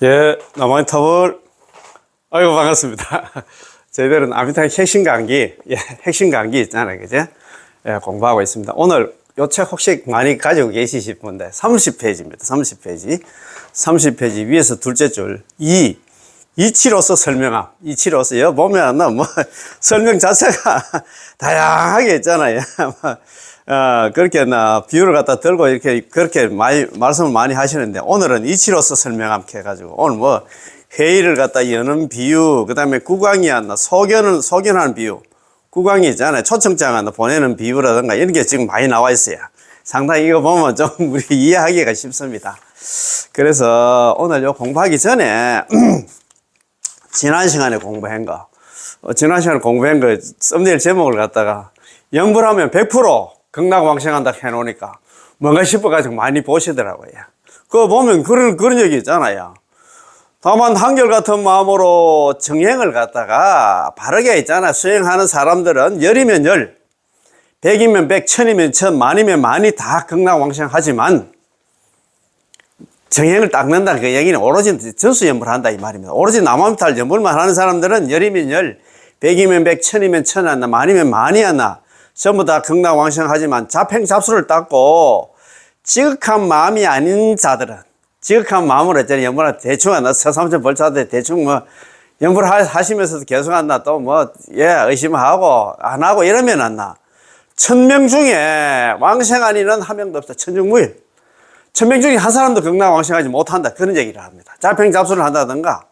예, 남아인터벌. 아이고, 반갑습니다. 저희들은 아미타의 핵심 강의, 핵심 강의 있잖아요. 그죠? 공부하고 있습니다. 오늘 요 책 혹시 많이 가지고 계시실 분데 30페이지입니다. 30페이지. 30페이지 위에서 둘째 줄. 이치로서 설명함. 이치로서, 여기 보면, 설명 자체가 다양하게 있잖아요. 그렇게, 비유를 갖다 들고 이렇게, 그렇게 말씀을 많이 하시는데, 오늘은 이치로서 설명함 해가지고, 오늘 회의를 갖다 여는 비유, 그 다음에 국왕이 소견하는 비유, 국왕이 있잖아요. 초청장 보내는 비유라든가, 이런 게 지금 많이 나와 있어요. 상당히 이거 보면 좀 우리 이해하기가 쉽습니다. 그래서 오늘 요 공부하기 전에, 지난 시간에 공부한 거, 썸네일 제목을 갖다가 연불하면 100% 극락왕생한다 해놓으니까 뭔가 싶어가지고 많이 보시더라고요. 그거 보면 그런 얘기 있잖아요. 다만 한결같은 마음으로 정행을 갖다가 바르게 있잖아. 수행하는 사람들은 열이면 열, 백이면 백, 천이면 천, 만이면 만이 다 극락왕생하지만 정행을 닦는다 그 얘기는 오로지 전수연불한다 이 말입니다. 오로지 남아미탈 연불만 하는 사람들은 열이면 열, 백이면 백, 천이면 천 하나, 만이면 만이 하나 전부 다 극락왕생하지만 잡행잡수를 닦고 지극한 마음이 아닌 자들은 지극한 마음으로 했잖아요. 연불을 대충 한다. 서삼천 벌차들 대충 연불 하시면서도 계속 한다. 또 의심하고 안 하고 이러면 한다. 1000명 중에 왕생한 이는 한 명도 없다. 천중무일. 1000명 중에 한 사람도 극락왕생하지 못한다. 그런 얘기를 합니다. 잡행잡수를 한다든가,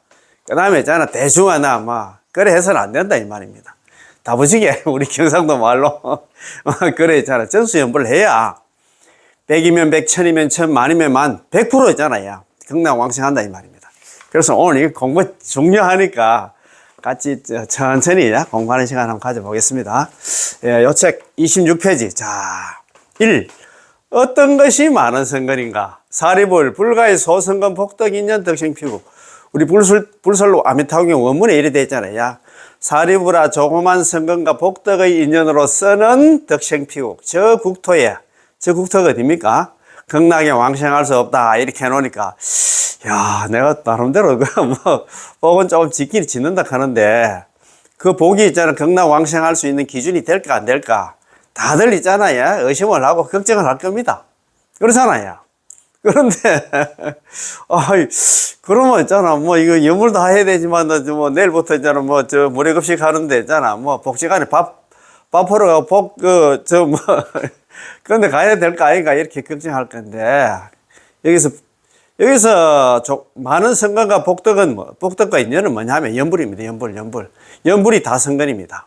그 다음에 있잖아, 대충 하나, 그래 해서는 안 된다, 이 말입니다. 다부지게, 우리 경상도 말로, 그래 있잖아. 전수연불을 해야, 100이면 100, 1000이면 1000, 만이면 만, 100% 있잖아요. 극락왕생한다, 이 말입니다. 그래서 오늘 이 공부 중요하니까 같이 천천히 공부하는 시간 한번 가져보겠습니다. 요 책 26페이지. 자, 1. 어떤 것이 많은 성건인가? 사리불, 불가의 소성건 복덕인연 덕생피구. 우리 불설로 아미타경 원문에 이래 되어 있잖아요. 사리불아 조그만 성건과 복덕의 인연으로서는 덕생피구. 저 국토가 어딥니까? 극락에 왕생할 수 없다. 이렇게 해놓으니까, 야, 내가 나름대로 복은 조금 짓긴 짓는다 하는데, 그 복이 있잖아. 극락 왕생할 수 있는 기준이 될까, 안 될까? 다들 있잖아요. 의심을 하고 걱정을 할 겁니다. 그렇잖아요. 그런데, 그러면 있잖아. 이거 연물 다 해야 되지만, 내일부터 있잖아. 무료급식 하는데 있잖아. 복지관에 밥 하러 그런데 가야 될까, 아닌가, 이렇게 걱정할 건데, 여기서 많은 성건과 복덕과 인연은 뭐냐면 연불입니다. 연불이 다 성건입니다.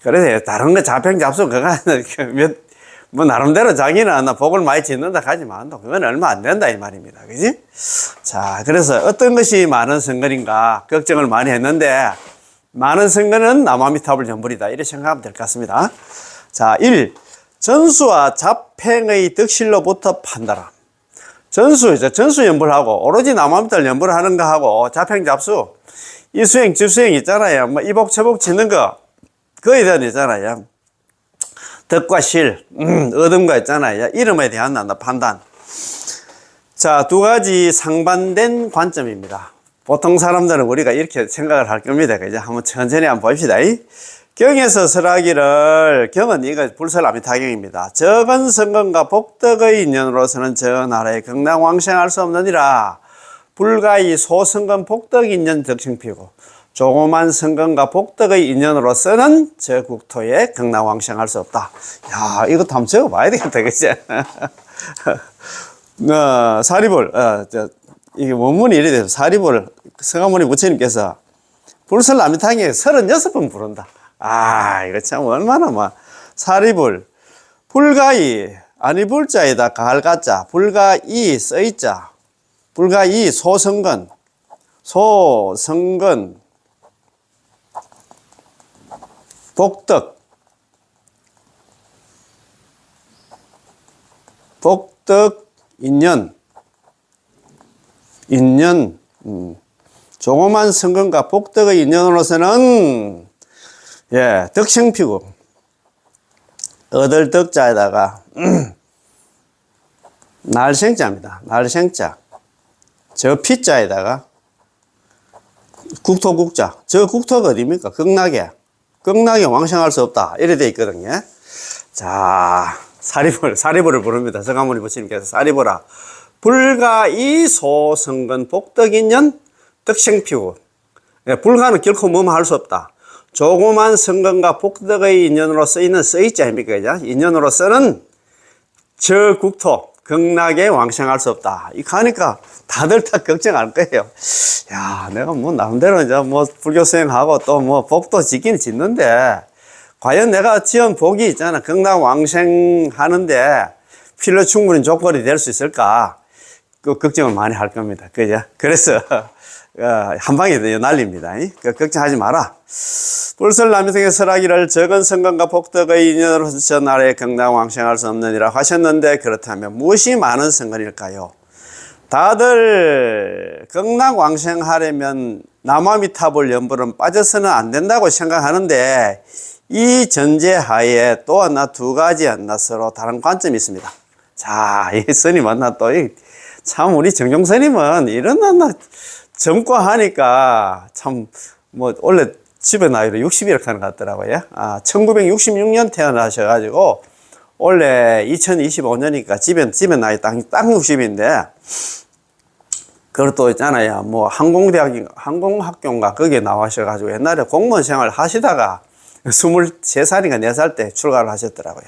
그래서 다른 거 잡행잡수 그거는 나름대로 자기는 복을 많이 짓는다 하지만 그건 얼마 안 된다 이 말입니다. 그지? 자, 그래서 어떤 것이 많은 성건인가 걱정을 많이 했는데 많은 성건은 남아미타불 연불이다 이렇게 생각하면 될 것 같습니다. 자, 1. 전수와 잡행의 덕실로부터 판단함. 전수 연불하고 오로지 남아미탈 연불을 하는 거하고 잡행잡수 이수행 집수행 있잖아요. 이복 저복 짓는 거 그거에 대한 있잖아요. 덕과 실, 얻은 거 있잖아요. 이름에 대한 판단. 자, 두 가지 상반된 관점입니다. 보통 사람들은 우리가 이렇게 생각을 할 겁니다. 그죠? 한번 천천히 한번 봅시다. 경에서 설하기를, 경은 이거 불설아미타경입니다. 적은 성건과 복덕의 인연으로서는 저 나라에 극락왕생할 수 없느니라. 불가이 소성건 복덕인연 덕생피고 조그만 성건과 복덕의 인연으로서는 저 국토에 극락왕생할 수 없다. 야, 이것도 한번 적어봐야 되겠다, 그치? 사리불, 이게 원문이 이래 돼서 사리불, 성가모니 부처님께서 불설아미타경에 36번 부른다. 이거 참 얼마나 사리불, 불가이, 아니 불자에다 가을가자, 불가이 써있자, 불가이 소성건, 복덕 인연, 조그만 성건과 복덕의 인연으로서는 덕생피구 얻을 덕자에다가 날생자입니다. 날생자 저 피자에다가 국토국자. 저 국토가 어디입니까? 극락에. 극락에 왕생할 수 없다. 이래 돼 있거든요. 자, 사리보를 부릅니다. 정가모니 부처님께서 사리보라. 불가 이소성근 복덕인연 덕생피고. 불가는 결코 뭐뭐 할 수 없다. 조그만 성근과 복덕의 인연으로 쓰이는 쓰이지 아닙니까? 인연으로 쓰는 저 국토, 극락에 왕생할 수 없다. 이 가니까 다들 다 걱정할 거예요. 야, 내가 뭐 나름대로 이제 뭐 불교 수행하고 또 뭐 복도 짓긴 짓는데, 과연 내가 지은 복이 있잖아. 극락 왕생하는데 필요 충분히 조건이 될 수 있을까? 그 걱정을 많이 할 겁니다. 그죠? 그래서, 한 방에 날립니다. 걱정하지 마라. 불설남성의 설하기를 적은 성건과 복덕의 인연으로서 저 나라에 극락 왕생할 수 없느니라 하셨는데, 그렇다면 무엇이 많은 성건일까요? 다들 극락 왕생하려면 남아미타불 연불은 빠져서는 안 된다고 생각하는데, 이 전제하에 또 하나 두 가지 하나 서로 다른 관점이 있습니다. 자, 이 스님 만나 또, 참 우리 정종 스님은 이런 하나 젊고 하니까 참, 뭐, 원래 집에 나이로 60이라고 하는 것 같더라고요. 1966년 태어나셔가지고, 원래 2025년이니까 집에 나이 딱 60인데, 그걸 또 있잖아요. 뭐, 항공학교인가 거기에 나와셔가지고 옛날에 공무원 생활 하시다가 23살인가 4살 때 출가를 하셨더라고요.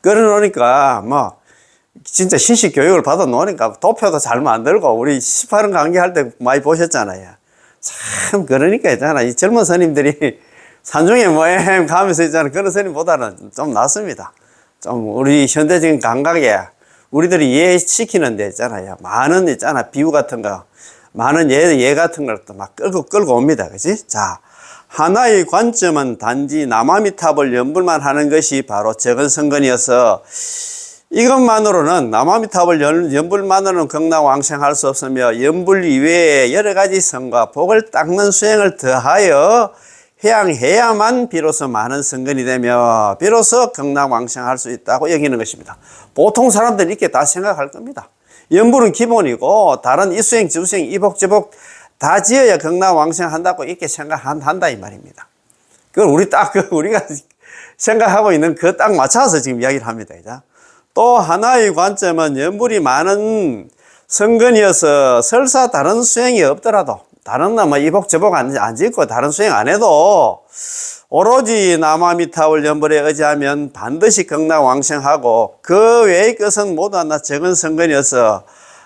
그러니까, 뭐, 진짜 신식 교육을 받아 놓으니까 도표도 잘 만들고, 우리 18은 강의할 때 많이 보셨잖아요. 참, 그러니까 있잖아. 이 젊은 스님들이 산중에 모임 가면서 있잖아. 그런 스님보다는 좀 낫습니다. 좀 우리 현대적인 감각에 우리들이 이해시키는 데 있잖아요. 많은 있잖아. 비유 같은 거, 많은 예 같은 걸 또 막 끌고 옵니다. 그치? 자, 하나의 관점은 단지 남아미탑을 연불만 하는 것이 바로 적은 성건이어서, 이것만으로는, 남아미탑을 연불만으로는 극락 왕생할 수 없으며, 연불 이외에 여러 가지 성과 복을 닦는 수행을 더하여 해양해야만 비로소 많은 성건이 되며 비로소 극락 왕생할 수 있다고 여기는 것입니다. 보통 사람들이 이렇게 다 생각할 겁니다. 연불은 기본이고 다른 이수행, 저수행, 이복저복 다 지어야 극락 왕생한다고 이렇게 생각한다 이 말입니다. 그걸 우리가 생각하고 있는 그 딱 맞춰서 지금 이야기를 합니다. 또 하나의 관점은 연불이 많은 성건이어서 설사 다른 수행이 없더라도, 다른 뭐 이복저복 안 짓고 다른 수행 안 해도 오로지 남아미타불 연불에 의지하면 반드시 극락 왕생하고, 그 외의 것은 모두 하나 적은 성건이어서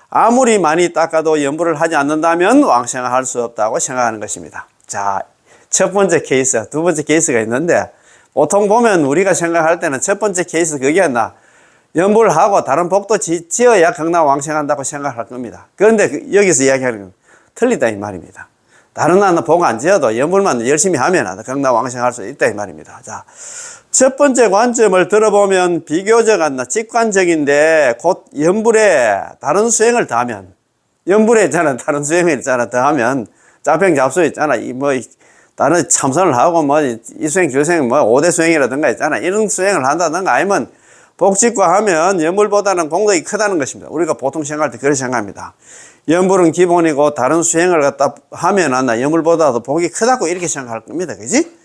아무리 많이 닦아도 연불을 하지 않는다면 왕생할 수 없다고 생각하는 것입니다. 자, 첫 번째 케이스, 두 번째 케이스가 있는데, 보통 보면 우리가 생각할 때는 첫 번째 케이스 그게 나 연불을 하고 다른 복도 지어야 극락 왕생한다고 생각할 겁니다. 그런데 여기서 이야기하는 건 틀리다 이 말입니다. 다른 하나 복 안 지어도 연불만 열심히 하면 극락 왕생할 수 있다 이 말입니다. 자, 첫 번째 관점을 들어보면 비교적 직관적인데, 곧 연불에 다른 수행을 더하면, 연불에 있잖아 다른 수행을 있잖아 더하면, 자평잡수 있잖아 다른 참선을 하고 이수행 저수행 5대 수행이라든가 있잖아, 이런 수행을 한다든가 아니면 복직과 하면 연불보다는 공덕이 크다는 것입니다. 우리가 보통 생각할 때 그렇게 생각합니다. 연불은 기본이고 다른 수행을 갖다 하면 연불보다도 복이 크다고 이렇게 생각할 겁니다. 그지?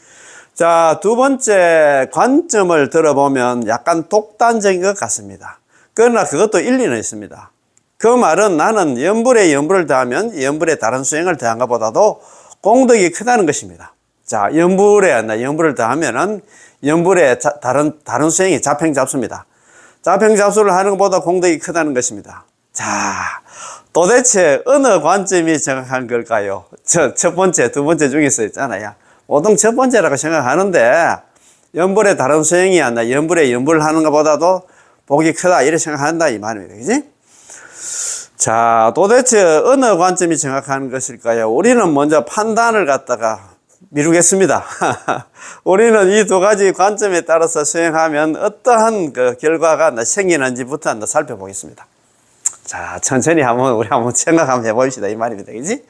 자, 두 번째 관점을 들어보면 약간 독단적인 것 같습니다. 그러나 그것도 일리는 있습니다. 그 말은 나는 연불에 연불을 더하면 연불에 다른 수행을 더한 것보다도 공덕이 크다는 것입니다. 자, 연불을 더하면은 연불에 다른 수행이 자평잡수입니다. 자평잡수를 하는 것보다 공덕이 크다는 것입니다. 자, 도대체 어느 관점이 정확한 걸까요? 첫 번째, 두 번째 중에서 있잖아요. 보통 첫 번째라고 생각하는데, 연불에 다른 수행이 연불에 연불을 하는 것보다도 복이 크다 이렇게 생각한다 이 말입니다. 그지? 자, 도대체 어느 관점이 정확한 것일까요? 우리는 먼저 판단을 갖다가 미루겠습니다. 우리는 이 두 가지 관점에 따라서 수행하면 어떠한 그 결과가 생기는지부터 한번 살펴보겠습니다. 자, 천천히 우리 한번 생각 한번 해봅시다 이 말입니다. 그지?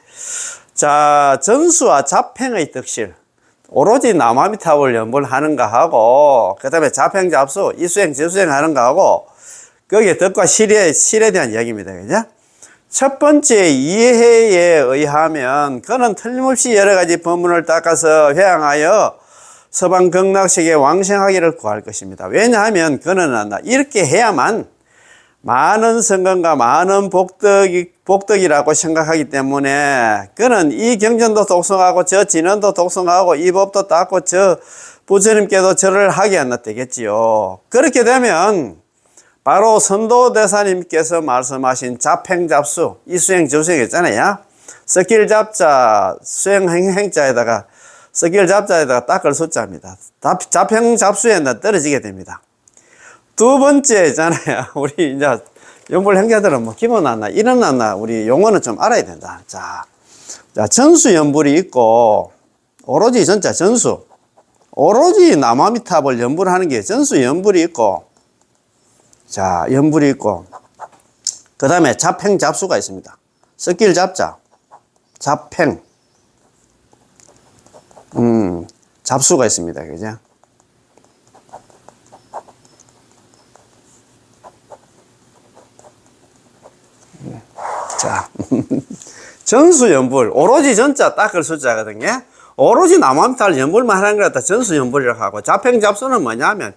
자, 전수와 자평의 덕실, 오로지 남아미타불 연불 하는가 하고, 그 다음에 자평잡수, 이수행, 저수행 하는가 하고, 거기에 덕과 실에 대한 이야기입니다. 그죠? 첫 번째 이해에 의하면 그는 틀림없이 여러 가지 법문을 닦아서 회항하여 서방 극락세계 왕생하기를 구할 것입니다. 왜냐하면 그는 이렇게 해야만 많은 성공과 많은 복덕이라고 생각하기 때문에 그는 이 경전도 독송하고 저 진언도 독송하고 이 법도 닦고 저 부처님께도 절을 하게 한다 되겠지요. 그렇게 되면 바로 선도대사님께서 말씀하신 잡행잡수, 이 수행저수행 있잖아요. 썩길잡자, 수행행자에다가 썩길잡자에다가 닦을 숫자입니다. 잡행잡수에 떨어지게 됩니다. 두 번째 있잖아요. 우리 이제 연불행자들은 뭐 기본 안나, 이런 안나, 우리 용어는 좀 알아야 된다. 자, 전수연불이 있고, 오로지 전자 전수. 오로지 남아미탑을 연불하는 게 전수연불이 있고, 자, 연불이 있고, 그 다음에 잡행잡수가 있습니다. 썩길잡자, 잡행, 잡수가 있습니다. 그죠? 자, 전수연불, 오로지 전자 닦을 숫자거든요. 오로지 남아미탈 연불만 하는 걸 갖다 전수연불이라고 하고, 잡행잡수는 뭐냐면,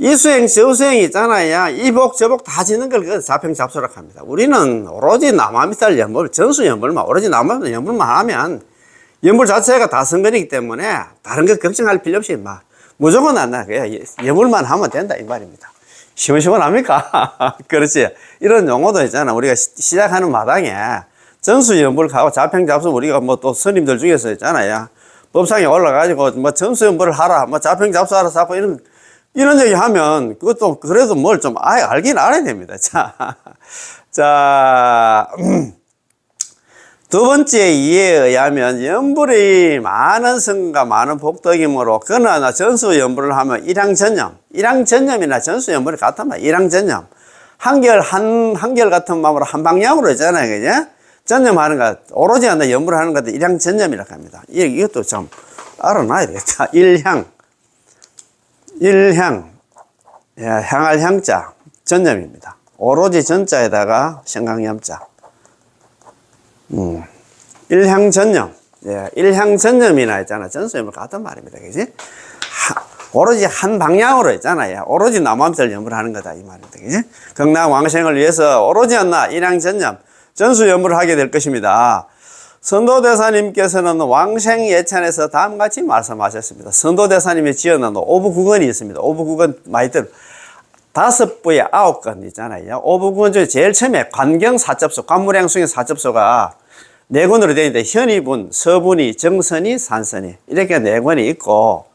이수행, 저수행이 있잖아요. 이복, 저복 다 지는 걸 잡행잡수라고 합니다. 우리는 오로지 남아미탈 연불, 전수연불만, 오로지 남아미탈 연불만 하면, 연불 자체가 다 선거이기 때문에, 다른 거 걱정할 필요 없이, 무조건 안 나. 그냥 연불만 하면 된다, 이 말입니다. 시원시원합니까? 그렇지. 이런 용어도 있잖아. 우리가 시작하는 마당에, 전수연불 가고 잡행잡수 우리가 뭐 또 스님들 중에서 있잖아요. 법상에 올라가지고, 뭐 전수연불을 하라, 뭐 잡행잡수하라, 자꾸 이런 얘기 하면, 그것도 그래도 뭘 좀 알긴 알아야 됩니다. 자, 두 번째 이해에 의하면, 연불이 많은 성과 많은 복덕이므로, 그러나 전수연불을 하면 일항전념이나 전수연불이 같단 말이에요. 일항전념. 한결 같은 마음으로 한 방향으로 있잖아요. 그죠? 전념하는 것, 오로지 연불을 하는 것도 일항전념이라고 합니다. 이것도 좀 알아놔야 되겠다. 일향, 예, 향할 향자, 전념입니다. 오로지 전자에다가 생강염자. 일향전념, 예, 일향전념이나 있잖아. 전수연불 같은 말입니다. 그지? 오로지 한 방향으로 있잖아요. 오로지 남아미탈 연불을 하는 거다. 이 말입니다. 그지? 극락왕생을 위해서 오로지 일향전념, 전수연불을 하게 될 것입니다. 선도대사님께서는 왕생예찬에서 다음같이 말씀하셨습니다. 선도대사님이 지어놓은 오부구건이 있습니다. 오부구건 많이 들어. 5부에 9건 있잖아요. 오부구건 중에 제일 처음에 관경사첩소, 관무량숭의 사첩소가 4권으로 되어 있는데, 현이분, 서분이, 정선이, 산선이, 이렇게 4권이 있고,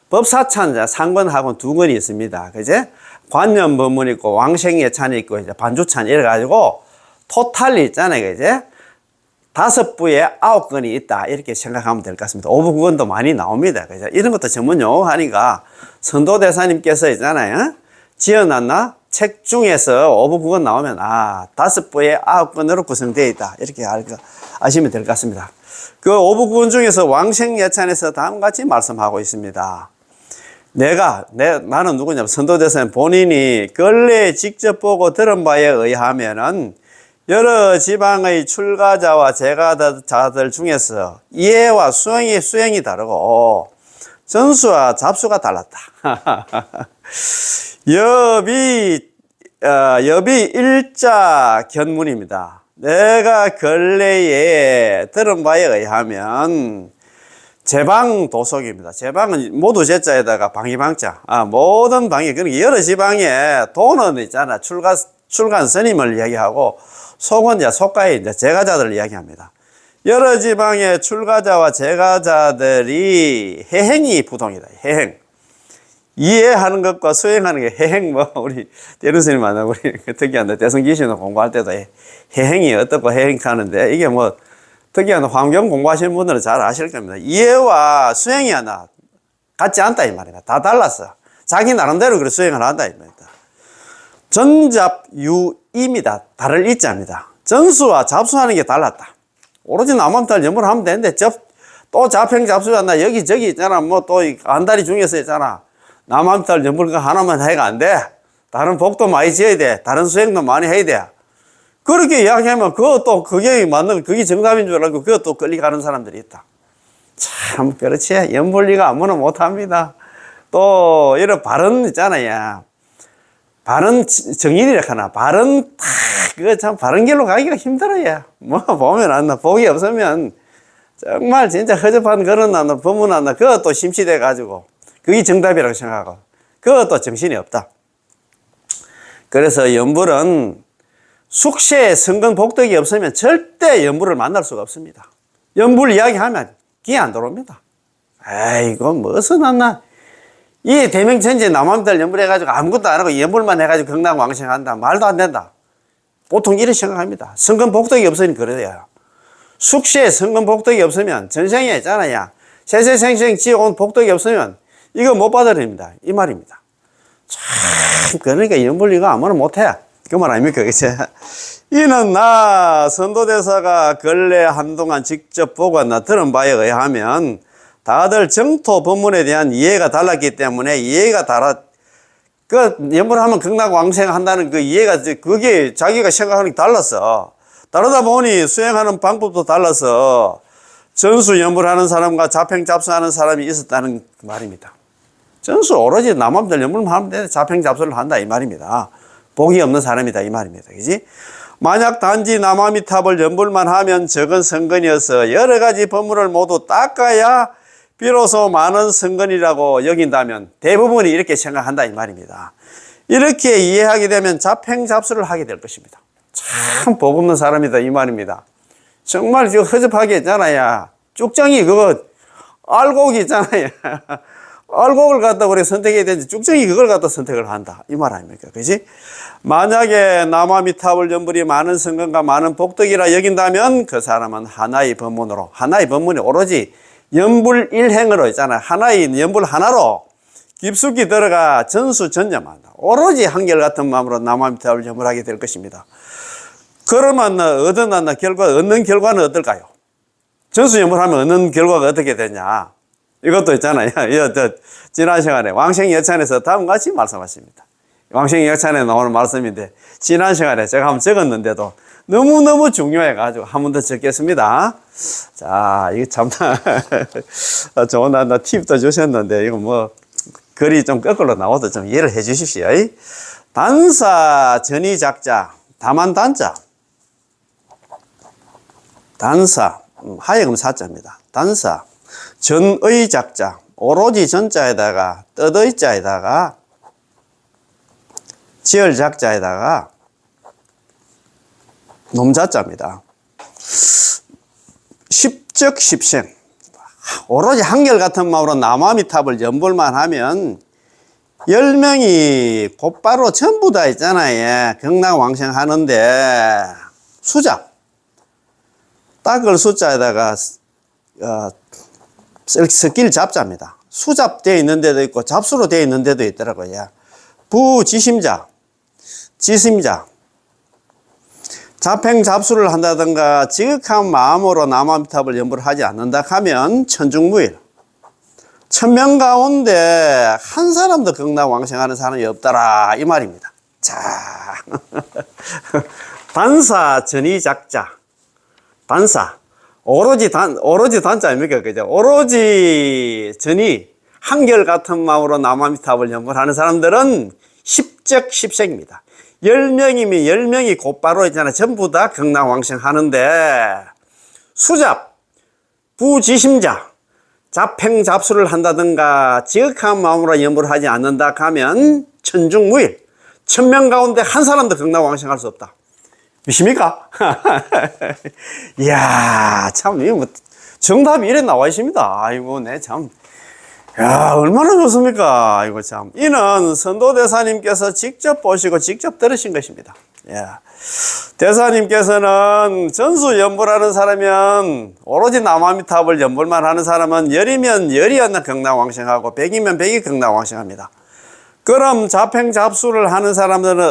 법사찬, 상권학원 2권이 있습니다. 그제? 관념법문이 있고, 왕생예찬이 있고, 이제 반주찬, 이래가지고, 토탈이 있잖아요. 그제? 5부에 9건이 있다. 이렇게 생각하면 될 것 같습니다. 오부구건도 많이 나옵니다. 그죠? 이런 것도 전문 용어 하니까 선도대사님께서 있잖아요. 지어놨나? 책 중에서 오부구건 나오면, 5부에 9건으로 구성되어 있다. 이렇게 아시면 될 것 같습니다. 그 오부구건 중에서 왕생예찬에서 다음같이 말씀하고 있습니다. 나는 누구냐면 선도대사님 본인이 근래에 직접 보고 들은 바에 의하면은 여러 지방의 출가자와 제가자들 중에서 이해와 수행이 다르고 전수와 잡수가 달랐다. 여비 일자 견문입니다. 내가 근래에 들은 바에 의하면 제방 도속입니다. 제방은 모두 제자에다가 방이방자. 모든 방이, 그러니까 여러 지방에 도는 있잖아. 출간 스님을 이야기하고 속은 속가에 제가자들을 이야기합니다. 여러 지방의 출가자와 제가자들이 해행이 부동이다. 해행. 이해하는 것과 수행하는 게 해행, 우리 대륜 스님 만나고 우리 특이한데 대성기신을 공부할 때도 해행이 어떻고 해행하는데 이게 특이한 환경 공부하시는 분들은 잘 아실 겁니다. 이해와 수행이 같지 않다 이 말이다. 다 달랐어. 자기 나름대로 그렇게 수행을 한다 이 말이다. 전잡유입니다. 다를 이자입니다. 전수와 잡수하는 게 달랐다. 오로지 남아미탈 연불을 하면 되는데 또 잡행잡수였나 여기저기 있잖아. 또 안다리 중에서 있잖아. 남아미탈 연불 하나만 해가 안 돼. 다른 복도 많이 지어야 돼. 다른 수행도 많이 해야 돼. 그렇게 이야기하면 그것도 그게 맞는, 그게 정답인 줄 알고 그것도 끌려가는 사람들이 있다. 참, 그렇지. 연불리가 아무나 못합니다. 또, 이런 발언 있잖아요. 발언 정일이라 하나. 발언, 그거 참, 발언길로 가기가 힘들어요. 뭐, 보면 안 나. 복이 없으면, 정말 진짜 허접한 그런 나나, 법문 나나, 그것도 심취돼가지고, 그게 정답이라고 생각하고, 그것도 정신이 없다. 그래서 연불은 숙세에 성근 복덕이 없으면 절대 연불을 만날 수가 없습니다. 연불 이야기하면 기회 안 들어옵니다. 아이고, 무슨 났나. 이 대명천지 남한들 연불해가지고 아무것도 안 하고 연불만 해가지고 경락왕생한다. 말도 안 된다. 보통 이렇게 생각합니다. 성근 복덕이 없으니 그래요. 숙세에 성근 복덕이 없으면 전생에 있잖아요. 세세생생 지어온 복덕이 없으면 이거 못 받아들입니다. 이 말입니다. 참, 그러니까 연불리가 아무나 못해. 그 말 아닙니까? 그치? 이는 나 선도대사가 근래 한동안 직접 보고 나 들은 바에 의하면 다들 정토 법문에 대한 이해가 달랐기 때문에 이해가 연불하면 극락왕생 한다는 그 이해가, 그게 자기가 생각하는 게 달랐어. 다르다 보니 수행하는 방법도 달라서 전수 연불하는 사람과 자평잡수하는 사람이 있었다는 말입니다. 전수 오로지 남함들 연불만 하면 돼. 자평잡수를 한다 이 말입니다. 복이 없는 사람이다 이 말입니다. 그지? 만약 단지 남아미탑을 연불만 하면 적은 성근이어서 여러 가지 법문을 모두 닦아야 비로소 많은 성근이라고 여긴다면 대부분이 이렇게 생각한다 이 말입니다. 이렇게 이해하게 되면 자평잡수를 하게 될 것입니다. 참 복 없는 사람이다 이 말입니다. 정말 허접하게 있잖아요. 쭉정이 그거 알곡이 있잖아요. 알곡을 갖다 우리 선택해야 되는데 쭉정이 그걸 갖다 선택을 한다 이 말 아닙니까? 그지? 만약에 남아미탑을 연불이 많은 성근과 많은 복덕이라 여긴다면 그 사람은 하나의 법문으로, 하나의 법문이 오로지 연불 일행으로 있잖아요. 하나의 연불 하나로 깊숙이 들어가 전수전념한다. 오로지 한결같은 마음으로 남아미탑을 연불하게 될 것입니다. 그러면 얻는 결과는 어떨까요? 전수연불하면 얻는 결과가 어떻게 되냐? 이것도 있잖아요. 지난 시간에 왕생여찬에서 다음과 같이 말씀하십니다. 왕생여찬에 나오는 말씀인데 지난 시간에 제가 한번 적었는데도 너무너무 중요해가지고 한 번 더 적겠습니다. 자, 이거 참 좋은 나 팁도 주셨는데 이거 뭐 글이 좀 거꾸로 나와도 좀 이해를 해 주십시오. 단사 전이작자 다만단자 단사 하여금 사자입니다. 단사 전의작자 오로지 전자에다가 뜻의자에다가 지을작자에다가 놈자자입니다. 십적십생 오로지 한결같은 마음으로 남아미탑을 연불만 하면 10명이 곧바로 전부 다 있잖아요. 경락왕생 하는데 수잡 딱을 숫자에다가 섞일 잡자입니다. 수잡되어 있는 데도 있고 잡수로 되어 있는 데도 있더라고요. 부지심자 지심자 자평잡수를 한다든가 지극한 마음으로 남아미탑을 연불하지 않는다 하면 천중무일 1000명 가운데 한 사람도 극락왕생하는 사람이 없더라 이 말입니다. 자 단사 전이작자 단사 오로지 단자 아닙니까? 그죠? 오로지 전이 한결같은 마음으로 남아미탑을 연불하는 사람들은 십적십생입니다. 10명이면 10명이 곧바로 있잖아. 전부 다 극락왕생 하는데 수잡, 부지심자, 자평잡수를 한다든가 지극한 마음으로 연불을 하지 않는다 하면 천중무일 1000명 가운데 한 사람도 극락왕생할 수 없다. 믿습니까? 이야, 참, 이거 뭐, 정답이 이래 나와 있습니다. 아이고, 네, 참. 야, 얼마나 좋습니까? 이거 참. 이는 선도대사님께서 직접 보시고 직접 들으신 것입니다. 예. 대사님께서는 전수 연불하는 사람은 오로지 남아미탑을 연불만 하는 사람은 열이면 열이 안 나 극락왕생하고 백이면 백이 극락왕생합니다. 그럼 자평잡수를 하는 사람들은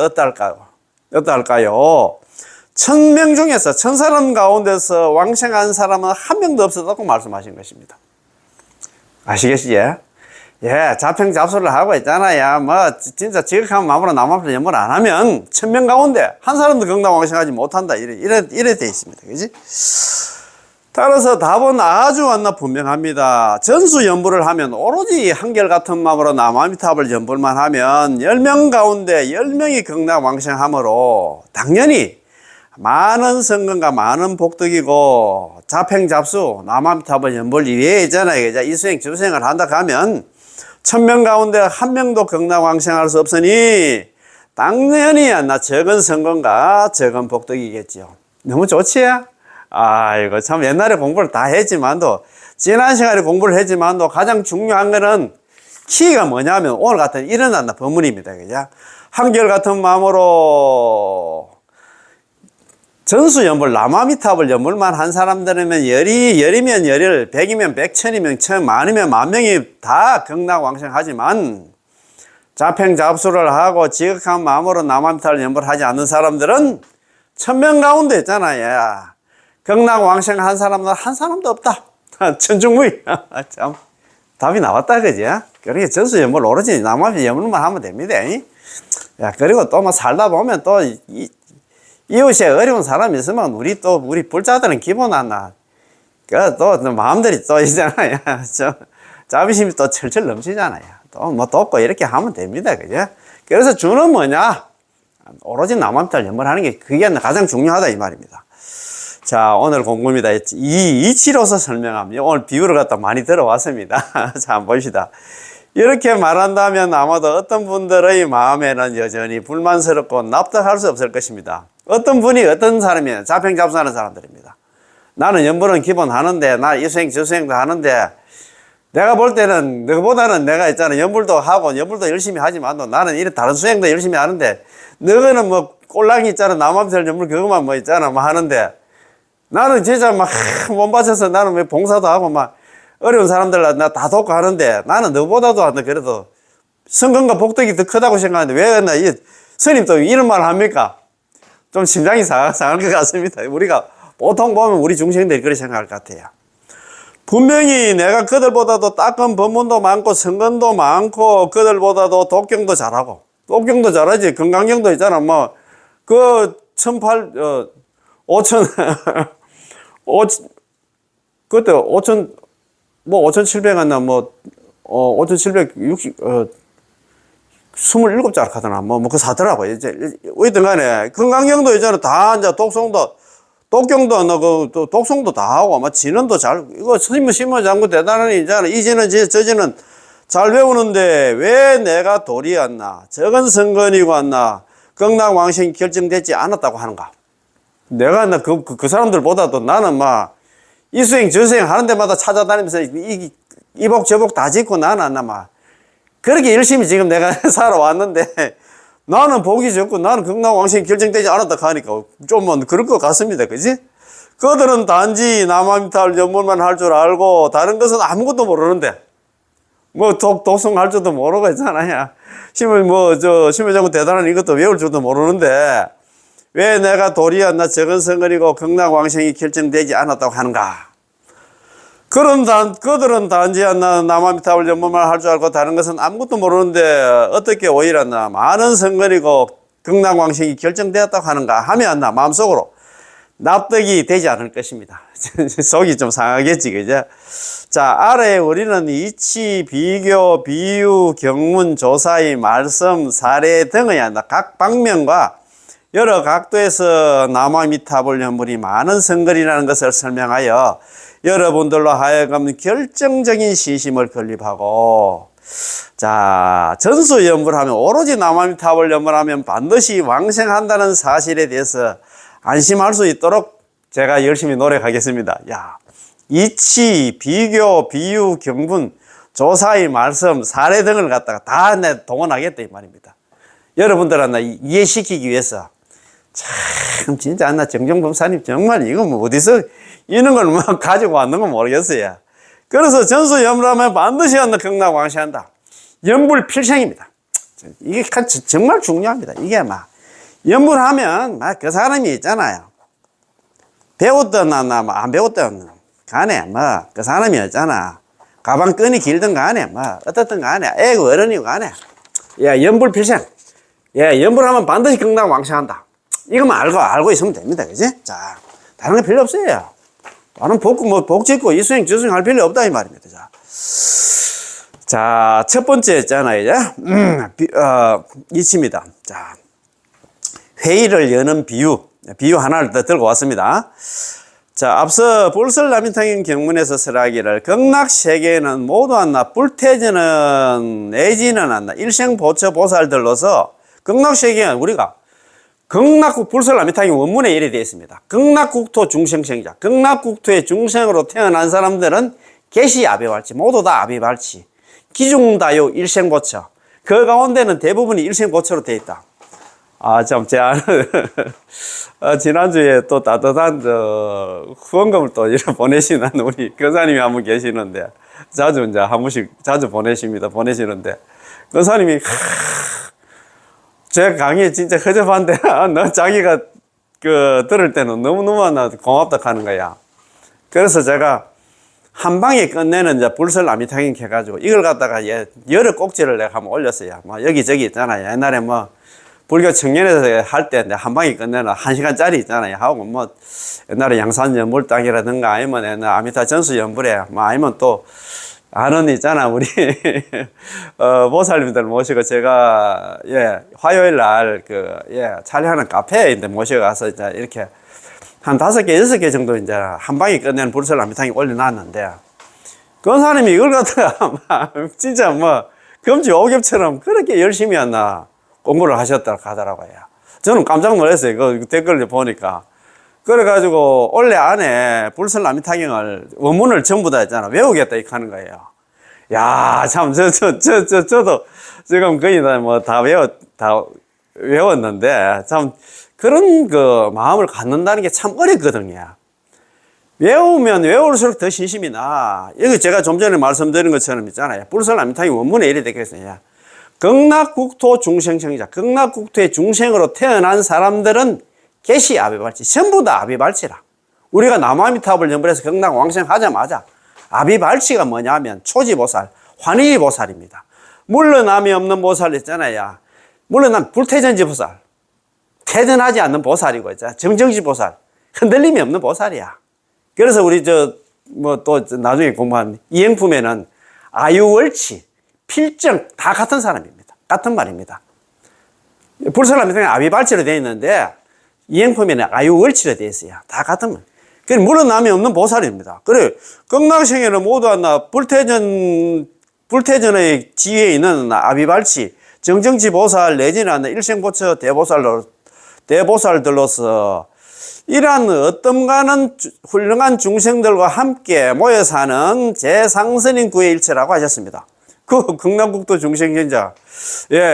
어떨까요? 1000명 중에서 1000사람 가운데서 왕생한 사람은 한 명도 없었다고 말씀하신 것입니다. 아시겠지? 예, 자평잡수를 하고 있잖아요. 뭐, 진짜 지극한 마음으로 남한테 연보를 안 하면, 1000명 가운데 한 사람도 건강왕생하지 못한다. 이래 돼 있습니다. 그지? 따라서 답은 아주 분명합니다. 전수연부를 하면 오로지 한결같은 마음으로 남아미탑을 연불만 하면 10명 가운데 10명이 건강왕생하므로 당연히 많은 성건과 많은 복덕이고 자평잡수 남아미탑을 연불 이외에 있잖아요. 이수행 주수행을 한다 하면 1000명 가운데 한 명도 건강왕생할 수 없으니 당연히 적은 성건과 적은 복덕이겠죠. 너무 좋지? 아이고, 참, 옛날에 공부를 다 했지만도, 지난 시간에 공부를 했지만도, 가장 중요한 거는, 키가 뭐냐면, 오늘 같은 일어난다 법문입니다. 그죠? 한결같은 마음으로, 전수연불, 남아미탑을 연불만 한 사람들이면, 열이면 열일, 백이면 백, 천이면 천, 만이면 만 명이 다 극락왕생하지만, 자평잡수를 하고, 지극한 마음으로 남아미탑을 연불하지 않는 사람들은, 1000명 가운데 있잖아요. 극락왕생 한 사람도 없다. 천중무이. 참, 답이 나왔다, 그지? 그러니까 전수연불 오로지 남아미 연불만 하면 됩니다. 야, 그리고 또 뭐 살다 보면 또, 이웃에 어려운 사람이 있으면 우리 불자들은 기본 하나. 또 마음들이 또 있잖아요. 자비심이 또 철철 넘치잖아요. 또 뭐 돕고 이렇게 하면 됩니다. 그죠? 그래서 주는 뭐냐? 오로지 남아미탈 연불하는 게 그게 가장 중요하다, 이 말입니다. 자, 오늘 공부입니다. 이치로서 설명합니다. 오늘 비유를 갖다 많이 들어왔습니다. 자, 한번 봅시다. 이렇게 말한다면 아마도 어떤 분들의 마음에는 여전히 불만스럽고 납득할 수 없을 것입니다. 어떤 분이 어떤 사람이에요? 자평잡수하는 사람들입니다. 나는 연불은 기본 하는데, 나 이수행, 저수행도 하는데, 내가 볼 때는 너보다는 내가 있잖아. 연불도 하고, 연불도 열심히 하지만, 나는 이런 다른 수행도 열심히 하는데, 너는 뭐, 꼴랑이 있잖아. 남아미탈 연불 그것만 뭐 있잖아. 뭐 하는데, 나는 진짜 막 몸 바쳐서 나는 왜 봉사도 하고 막 어려운 사람들 나 다 돕고 하는데 나는 너보다도 그래도 성건과 복덕이 더 크다고 생각하는데 왜 나 이 스님 또 이런 말 합니까? 좀 심장이 상할 것 같습니다. 우리가 보통 보면 우리 중생들이 그렇게 생각할 것 같아요. 분명히 내가 그들보다도 닦은 법문도 많고 성건도 많고 그들보다도 독경도 잘하고 독경도 잘하지 건강경도 있잖아. 뭐 그 5,700 왔나, 5,760, 27자락 하더나, 그거 사더라고. 어쨌든 간에, 건강경도 있잖아. 다, 이제, 독경도 안 하고, 또, 독성도 다 하고, 진언도 이거 심어 장구 대단하니, 있잖아. 이지는 저지는 잘 배우는데, 왜 내가 돌이 왔나, 적은 성건이고 왔나, 극락왕생이 결정되지 않았다고 하는가. 내가 그 사람들보다도 나는 이수행 저수행 하는 데마다 찾아다니면서 이복 저복 다 짓고 나는 그렇게 열심히 지금 내가 살아왔는데 나는 복이 좋고 나는 극락왕생이 결정되지 않았다 하니까 좀 그럴 것 같습니다. 그지? 그들은 단지 남아미탈 연불만 할 줄 알고 다른 것은 아무것도 모르는데 독성 할 줄도 모르고 있잖아요. 심을장구 대단한 이것도 외울 줄도 모르는데 왜 내가 도리였나 적은 성건이고 극락왕생이 결정되지 않았다고 하는가? 그들은 단지 남아미탑을 연불만 할 줄 알고 다른 것은 아무것도 모르는데 어떻게 오히려 많은 성건이고 극락왕생이 결정되었다고 하는가 하면 마음속으로 납득이 되지 않을 것입니다. 속이 좀 상하겠지, 그죠? 자, 아래에 우리는 이치, 비교, 비유, 경문, 조사의 말씀, 사례 등의 각 방면과 여러 각도에서 남아미탑을 연불이 많은 성건이라는 것을 설명하여 여러분들로 하여금 결정적인 신심을 건립하고 자, 전수 연불하면 오로지 남아미탑을 연불하면 반드시 왕생한다는 사실에 대해서 안심할 수 있도록 제가 열심히 노력하겠습니다. 야, 이치, 비교, 비유, 경분, 조사의 말씀, 사례 등을 갖다가 다 동원하겠다 이 말입니다. 여러분들한테 이해시키기 위해서 참 진짜 정정법사님 정말 이거 어디서 이런 걸 가지고 왔는 건 모르겠어요. 그래서 전수 연불하면 반드시 극락왕생한다. 연불 필생입니다. 이게 정말 중요합니다. 이게 연불하면 그 사람이 있잖아요. 배웠든 안 배웠든 간에 그 사람이 있잖아. 가방 끈이 길든 간에, 어떻든 간에, 애고 어른이고 간에, 야, 연불필생. 예, 연불하면 반드시 극락왕생한다. 이것만 알고 있으면 됩니다. 그지? 자, 다른 거 필요 없어요. 다른 복 짓고 이수행 저수행 할 필요 없다. 이 말입니다. 자, 첫 번째 있잖아요. 이제, 이치입니다. 자, 회의를 여는 비유 하나를 더 들고 왔습니다. 자, 앞서 불설라민탕인 경문에서 설하기를 극락세계에는 모두 한나 불태전은 내지는 한나 일생보처 보살들로서 극락세계는 우리가 극락국 불설라민탕인 원문에 이래 되어 있습니다. 극락국토 중생생자, 극락국토의 중생으로 태어난 사람들은 개시 아비발치, 모두 다 아비발치, 기중다요 일생보처, 그 가운데는 대부분이 일생보처로 되어 있다. 참, 지난주에 또 따뜻한, 후원금을 또 이렇게 보내시는 우리 권사님이 한 분 계시는데, 자주 이제 한 번씩 자주 보내시는데, 권사님이, 제 강의 진짜 허접한데, 너 자기가 들을 때는 너무너무 고맙다 하는 거야. 그래서 제가 한 방에 끝내는 이제 불설 아미타긴 해가지고, 이걸 갖다가 여러 꼭지를 내가 한번 올렸어요. 여기저기 있잖아요. 옛날에 불교 청년에서 할 때 한 방에 끝내는 1시간짜리 있잖아요. 하고 옛날에 양산 연불당이라든가 아니면 옛날 아미타 전수 연불에 아니면 또 아는 있잖아. 우리 보살님들 모시고 제가 화요일 날 촬영하는 카페에 이제 모셔가서 이제 이렇게 한 5개, 6개 정도 이제 한 방에 끝내는 불설 아미탕이 올려놨는데 권사님이 이걸 갖다가 진짜 금지 오겹처럼 그렇게 열심히 했나 공부를 하셨다고 하더라고요. 저는 깜짝 놀랐어요. 그 댓글을 보니까. 그래가지고, 원래 안에 불설라미타경을, 원문을 전부 다 했잖아. 외우겠다, 이렇게 하는 거예요. 야, 참, 저도 지금 거의 다 외웠는데, 참, 그런 마음을 갖는다는 게 참 어렵거든요. 외우면 외울수록 더 신심이 나. 여기 제가 좀 전에 말씀드린 것처럼 있잖아요. 불설라미타경 원문에 이래 되겠어요. 극락국토 중생생자, 극락국토의 중생으로 태어난 사람들은 개시 아비발치, 전부 다 아비발치라. 우리가 남아미탑을 연불해서 극락왕생 하자마자 아비발치가 뭐냐면 초지보살, 환희보살입니다. 물러남이 없는 보살 있잖아요. 물러남 불태전지보살, 태전하지 않는 보살이고 있잖아. 정정지보살, 흔들림이 없는 보살이야. 그래서 우리 또 나중에 공부한 이행품에는 아유월치, 필정 다 같은 사람입니다. 같은 말입니다. 불설라미탕이 아비발치로 되어 있는데 이행품에는 아유월치로 되어 있어요. 다 같은 말. 그래 물러남이 없는 보살입니다. 그래 극락생에는 모두 한나 불태전의 지위에 있는 아비발치, 정정지 보살 내지는 일생보처 대보살들로서 이러한 어떤가는 훌륭한 중생들과 함께 모여 사는 제상선인 구의 일체라고 하셨습니다. 극락국토 중생전자,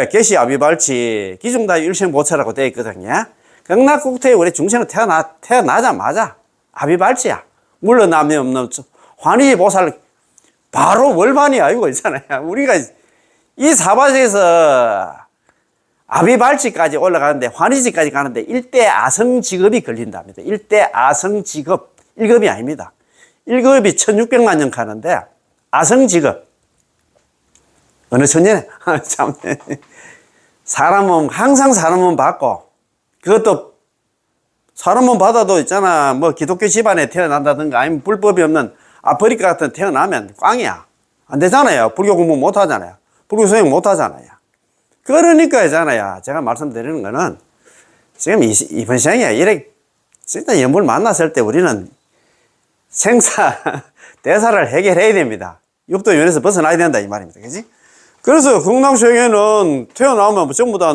개시 아비발치, 기중다유 일생보처라고 되어 있거든요. 극락국토에 우리 중생은 태어나자마자 아비발치야. 물러남이 없는 환희보살, 바로 월반이 아니고 있잖아요. 우리가 이 사바세에서 아비발치까지 올라가는데, 환희지까지 가는데, 일대 아성직업이 걸린답니다. 일대 아성직업. 1급이 아닙니다. 1급이 1600만 년 가는데, 아성직업. 어느 천년에? 참. 항상 사람 몸 받고, 그것도 사람 몸 받아도 있잖아. 기독교 집안에 태어난다든가 아니면 불법이 없는 아프리카 같은 태어나면 꽝이야. 안 되잖아요. 불교 공부 못 하잖아요. 불교 수행 못 하잖아요. 그러니까 있잖아요. 제가 말씀드리는 거는 지금 이번 시간에 이렇게 진짜 연불 만났을 때 우리는 대사를 해결해야 됩니다. 육도연에서 벗어나야 된다 이 말입니다. 그지? 그래서 극락세계는 태어나면 전부 다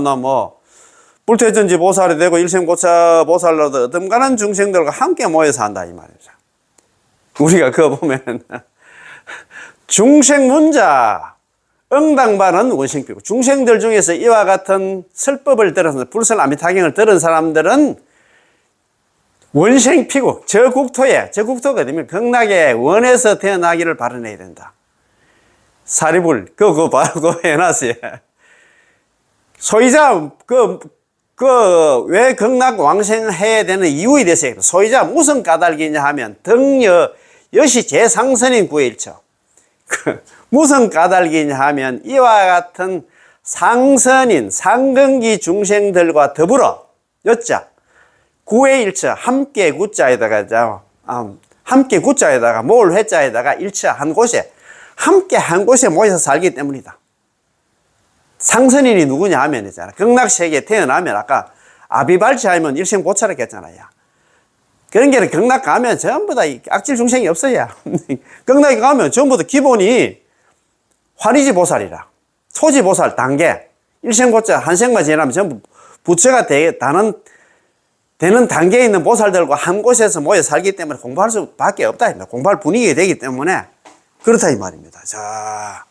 불태전지 보살이 되고 일생고차 보살로도 어떤가는 중생들과 함께 모여서 한다 이 말이죠. 우리가 그거 보면 중생문자 응당반은 원생피고, 중생들 중에서 이와 같은 설법을 들어서 불설아미타경을 들은 사람들은 원생피고 저 국토가 되면 극락의 원에서 태어나기를 바라내야 된다. 사리불 그거 바로 해놨어요. 소이자 왜 극락 왕생해야 되는 이유에 대해서 소이자 무슨 까닭이냐 하면 등여 여시 제상선인 구일처. 무슨 까닭이냐 하면 이와 같은 상선인 상근기 중생들과 더불어 여자 구의 일처 함께 구자에다가 함께 구자에다가 몰 회자에다가 일처 한 곳에 함께 한 곳에 모여서 살기 때문이다. 상선인이 누구냐 하면 있잖아. 극락세계에 태어나면 아까 아비발치 하면 일생보살을 했잖아요. 그런 게 극락 가면 전부 다 악질 중생이 없어요. 극락에 가면 전부 다 기본이 화리지 보살이라. 소지 보살 단계. 일생보살 한 생만 지나면 전부 부처가 되는 단계에 있는 보살들과 한 곳에서 모여 살기 때문에 공부할 수밖에 없다. 공부할 분위기가 되기 때문에 그렇다 이 말입니다. 자,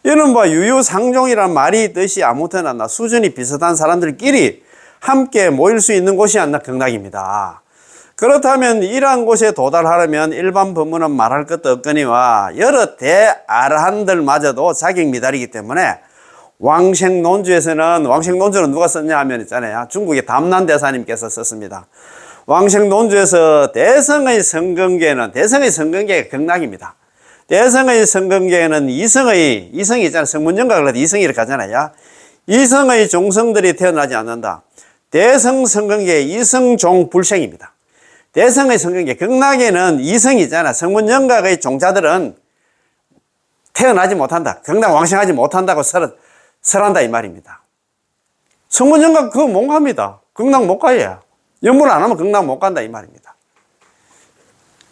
이른바 유유상종이란 말이 있듯이 아무튼 수준이 비슷한 사람들끼리 함께 모일 수 있는 곳이 극락입니다. 그렇다면 이러한 곳에 도달하려면 일반 법문은 말할 것도 없거니와 여러 대아라한들마저도 자격 미달이기 때문에 왕생논주에서는 왕생논주는 누가 썼냐 하면 있잖아요. 중국의 담난대사님께서 썼습니다. 왕생논주에서 대성의 성근계가 극락입니다. 대성의 성근계에는 이성이 있잖아요. 성문정각을 해도 이성이 이렇게 하잖아요. 이성의 종성들이 태어나지 않는다. 대성 성근계 이성종 불생입니다. 대성의 성근계 극락에는 이성이 있잖아. 성문정각의 종자들은 태어나지 못한다. 극락 왕생하지 못한다고 설한다 이 말입니다. 성문정각 그거 못 갑니다. 극락 못 가요. 연불 안 하면 극락 못 간다 이 말입니다.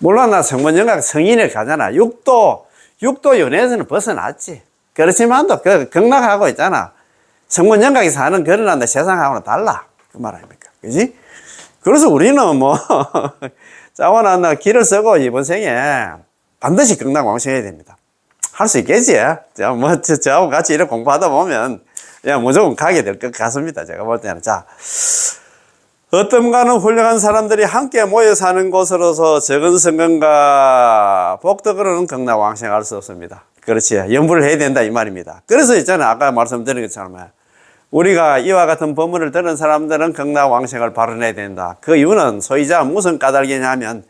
물론 나 성문정각 성인을 가잖아. 육도 연애에서는 벗어났지. 그렇지만도 그 극락하고 있잖아. 성문정각이 사는 그런 세상하고는 달라. 그 말 아닙니까? 그지? 그래서 우리는 자원한다 길을 쓰고 이번 생에 반드시 극락 왕생해야 됩니다. 할 수 있겠지? 저하고 같이 이렇게 공부하다 보면 무조건 가게 될 것 같습니다. 제가 볼 때는. 자, 어떤가는 훌륭한 사람들이 함께 모여 사는 곳으로서 적은 성근과 복덕으로는 극락 왕생할 수 없습니다. 그렇지. 연부를 해야 된다 이 말입니다. 그래서 있잖아요. 아까 말씀드린 것처럼 우리가 이와 같은 법문을 들은 사람들은 극락 왕생을 발언해야 된다. 그 이유는 소이자 무슨 까닭이냐 하면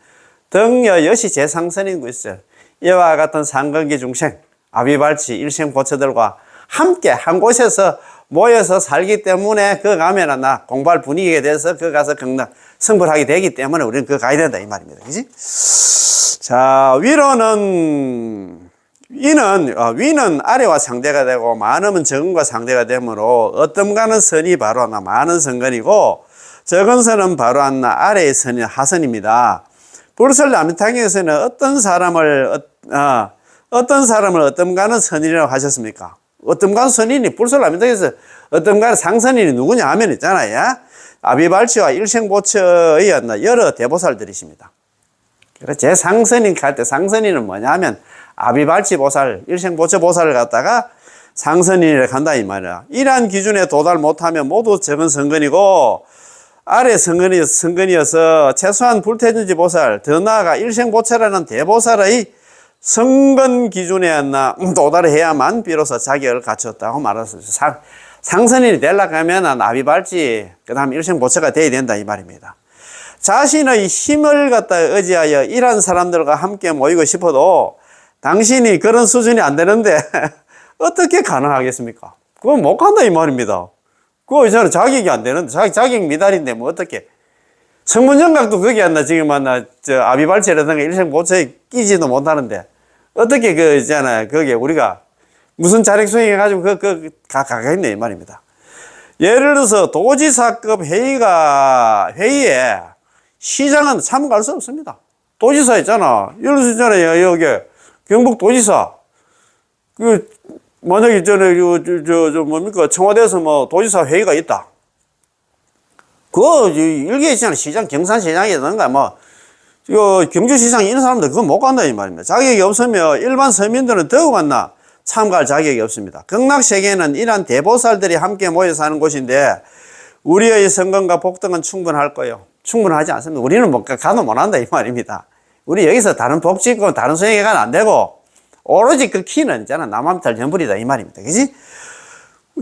등여 여시 재상선인 것이죠. 이와 같은 상근기 중생, 아비발치, 일생보처들과 함께 한 곳에서 모여서 살기 때문에 그 가면은 공부할 분위기에 대해서 그 가서 극락 성불하게 되기 때문에 우리는 그 가야 된다 이 말입니다. 그지? 자, 위는 아래와 상대가 되고 많으면 적은과 상대가 되므로 어떤가는 선이 바로 많은 선근이고 적은 선은 바로 아래의 선이 하선입니다. 불설남탕에서는 어떤 사람을 어떤가는 선인이라고 하셨습니까? 어떤가는 선인이 불설남탕에서 어떤가는 상선인이 누구냐 하면 있잖아요. 아비발치와 일생보처의 여러 대보살들이십니다. 제 상선인 할 때 상선인은 뭐냐 하면 아비발치 보살, 일생보처 보살을 갖다가 상선인이라고 한다 이 말이야. 이러한 기준에 도달 못하면 모두 적은 성근이고 아래 성근이어서 최소한 불태준지 보살, 더 나아가 일생보처라는 대보살의 성근 기준에 도달해야만 비로소 자격을 갖췄다고 말했습니다. 상선인이 되려고 하면 아비발치, 그 다음 일생보처가 돼야 된다 이 말입니다. 자신의 힘을 갖다 의지하여 이러한 사람들과 함께 모이고 싶어도 당신이 그런 수준이 안 되는데 어떻게 가능하겠습니까? 그건 못 간다 이 말입니다. 그거 저는 자격이 안 되는데 자격 미달인데 뭐 어떻게 성문정각도 거기 지금 아비발치라든가 일생보처에 끼지도 못하는데 어떻게 거기에 우리가 무슨 자력 수행해가지고 가겠네 이 말입니다. 예를 들어서 도지사급 회의에 시장은 참가할 수 없습니다. 도지사 있잖아. 예를 들어서 있잖아요. 여기 경북도지사. 만약에 뭡니까? 청와대에서 도지사 회의가 있다. 일개 있잖아. 시장, 경산시장이라든가 경주시장 이런 사람들 그거 못 간다 이 말입니다. 자격이 없으면 일반 서민들은 더욱 참가할 자격이 없습니다. 극락세계에는 이러한 대보살들이 함께 모여 사는 곳인데 우리의 성근과 복덕은 충분할 거예요. 충분하지 않습니다. 우리는 가도 못한다 이 말입니다. 우리 여기서 다른 복짓고 다른 수행에 가면 안 되고 오로지 그 키는 있잖아. 남함탈 전불이다 이 말입니다. 그지?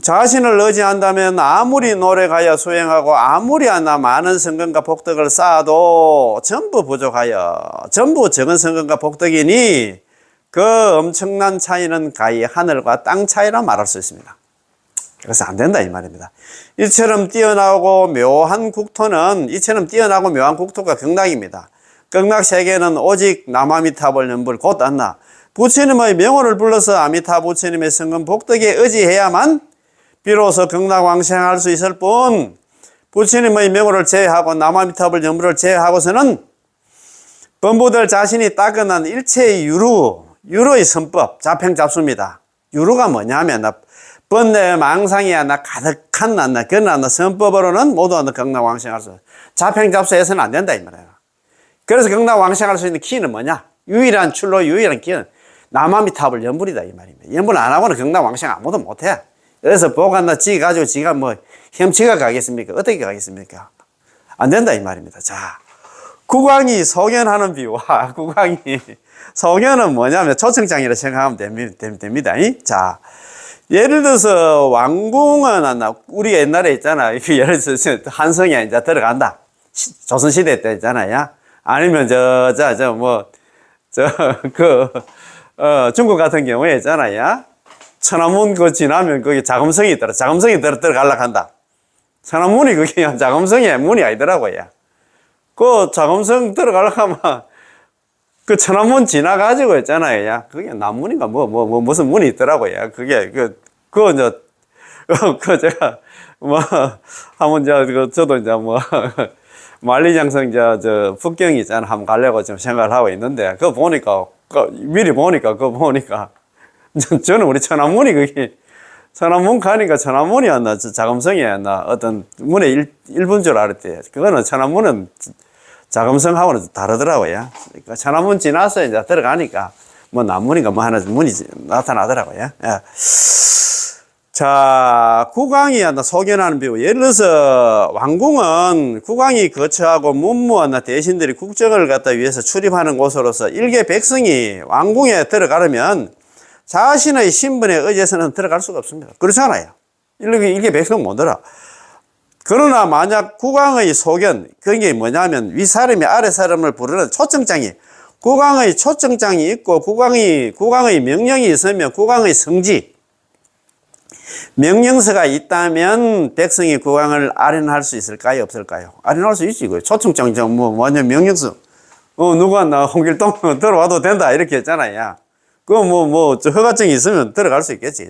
자신을 의지한다면 아무리 노력하여 수행하고 아무리 많은 성근과 복덕을 쌓아도 전부 부족하여 전부 적은 성근과 복덕이니 그 엄청난 차이는 가히 하늘과 땅 차이라 말할 수 있습니다. 그래서 안 된다 이 말입니다. 이처럼 뛰어나고 묘한 국토는 이처럼 뛰어나고 묘한 국토가 극락입니다. 극락 세계는 오직 남아미타불 연불 곧 안나 부처님의 명호를 불러서 아미타 부처님의 성금 복덕에 의지해야만 비로소 극락왕생할 수 있을 뿐 부처님의 명호를 제외하고 남아미타불 연불을 제외하고서는 범부들 자신이 따끈한 일체의 유루의 선법 자평잡수입니다. 유루가 뭐냐면 번뇌 망상이야 나 가득한 나 그런 나 선법으로는 모두 극락왕생할 수 자평잡수해서는 안 된다 이 말이에요. 그래서 극락왕생할 수 있는 키는 뭐냐? 유일한 출로 유일한 키는 남아미타불 연불이다 이 말입니다. 연불 안 하고는 극락왕생 아무도 못해. 그래서 보관나 지 가지고 지가 뭐 혐치가 가겠습니까? 어떻게 가겠습니까? 안 된다 이 말입니다. 자, 국왕이 소견하는 비유와 국왕이 소견은 뭐냐면 초청장이라 생각하면 됩니다. 자, 예를 들어서 왕궁은 우리가 옛날에 있잖아. 예를 들어서 한성에 이제 들어간다. 조선시대 때 있잖아요. 아니면 중국 같은 경우에 있잖아요. 천안문 그 지나면 거기 자금성이 있더라. 자금성이 들어가려고 한다. 천안문이 그게 자금성의 문이 아니더라고요. 그 자금성 들어가려고 하면 그 천안문 지나가지고 있잖아요. 그게 남문인가 무슨 문이 있더라고요. 그게 제가 한번 저도 이제 만리장성 북경 있잖아. 한번 가려고 지금 생각을 하고 있는데 그거 보니까 미리 보니까 저는 우리 천안문이 그게 천안문 가니까 천안문이었나 자금성이었나 어떤 문의 일부인 줄 알았대. 그거는 천안문은 자금성하고는 다르더라고요. 그러니까 천안문 지나서 이제 들어가니까 뭐 남문인가 뭐 하나 문이 나타나더라고요. 예. 자, 국왕이 소견하는 비유. 예를 들어서 왕궁은 국왕이 거처하고 문무나 대신들이 국정을 갖다 위해서 출입하는 곳으로서 일개 백성이 왕궁에 들어가려면 자신의 신분에 의해서는 들어갈 수가 없습니다. 그렇잖아요. 일개 백성 못 들어. 그러나 만약 국왕의 소견, 그게 뭐냐면 윗사람이 아랫사람을 부르는 초청장이, 국왕의 초청장이 있고 국왕의 명령이 있으면 국왕의 성지, 명령서가 있다면 백성이 국왕을 아련할 수 있을까요? 없을까요? 아련할 수 있지. 초청장, 완전 명령서. 누가 홍길동 들어와도 된다. 이렇게 했잖아요. 허가증이 있으면 들어갈 수 있겠지.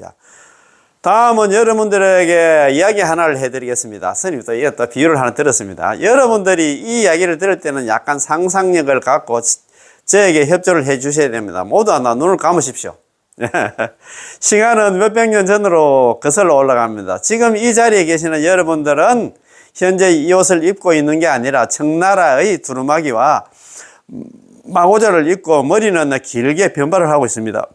다음은 여러분들에게 이야기 하나를 해드리겠습니다. 스님이 또 비유를 하나 들었습니다. 여러분들이 이 이야기를 들을 때는 약간 상상력을 갖고 저에게 협조를 해 주셔야 됩니다. 모두 눈을 감으십시오. 시간은 몇백 년 전으로 거슬러 올라갑니다. 지금 이 자리에 계시는 여러분들은 현재 이 옷을 입고 있는 게 아니라 청나라의 두루마기와 마고자를 입고 머리는 길게 변발을 하고 있습니다.